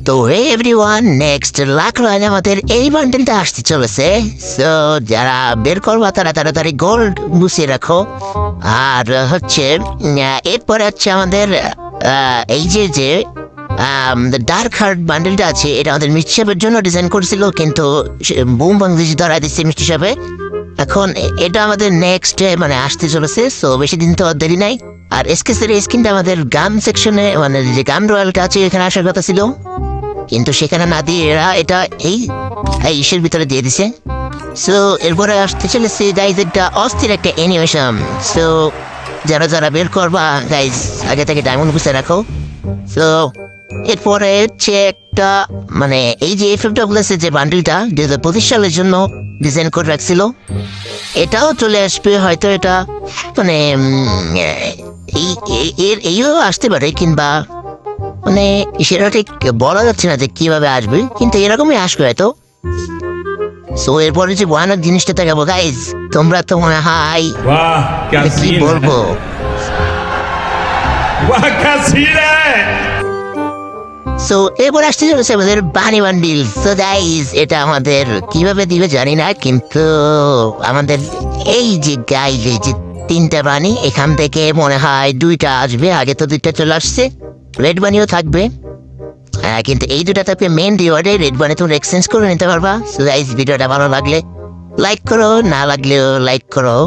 তো everyone next lakh রয়েন আমাদের এই বান্ডেলটা আসতে চলেছে। সো যারা বের করবা তারা তাড়াতাড়ি গোল্ড গুছিয়ে রাখো। আর হচ্ছে এরপরে হচ্ছে আমাদের এই যে ডার্ক হার্ট বান্ডেলটা আছে, এটা আমাদের মিষ্টি সাহেবের জন্য ডিজাইন করছিল, কিন্তু বুম বাংলাদেশি ধরা দিচ্ছে মিষ্টি সাহেবে। এখন এটা আমাদের নেক্সট মানে আসতে চলেছে, সো বেশি দিন তো আর দেরি নাই। আর এসকেসের স্কিনটা আমাদের গাম সেকশনে মানে যে গাম রয়্যালটা আছে এখানে আসার কথা ছিল, কিন্তু সেখানে না দিয়ে এরা এটা এই ইসের ভিতরে দিয়ে দিছে। সো এরপরে আসতে চলেছে গাইজ একটা অস্থির একটা অ্যানিমেশন। সো যারা যারা বের করবা গাইজ আগে থেকে ডায়মন্ড গুছিয়ে রাখো। সো এরপরে হচ্ছে একটা মানে এই যে এফএফডব্লিউএস যে বান্ডেলটা 2025 সালের জন্য ডিজাইন করে রাখছিল, এটাও চলে আসবে হয়তো। এটা মানে এইও আসতে পারে, কিংবা মানে সেটা ঠিক বলা যাচ্ছে না যে কিভাবে আসবে, কিন্তু এরকমই আসবে হয়তো। সো এরপরে যে ভয়ানক জিনিসটা দেখাবো গাইজ, তোমরা তো মনে হয় কি বলবো সো এরপর আসতে চলেছে আমাদের বানি বান্ডিল। সো গাইজ এটা আমাদের কিভাবে দিবে জানি না, কিন্তু আমাদের এই যে গাইজ এই যে 3টা বানি, এখান থেকে মনে হয় 2টা আসবে। আগে তো 2টা চলে আসছে, রেড বানিও থাকবে। কিন্তু এই 2টা থাকবে মেন রিওয়ার্ডে, রেড বানি তুমি এক্সচেঞ্জ করে নিতে পারবা। সো গাইজ ভিডিওটা ভালো লাগলে লাইক করো, না লাগলেও লাইক করো।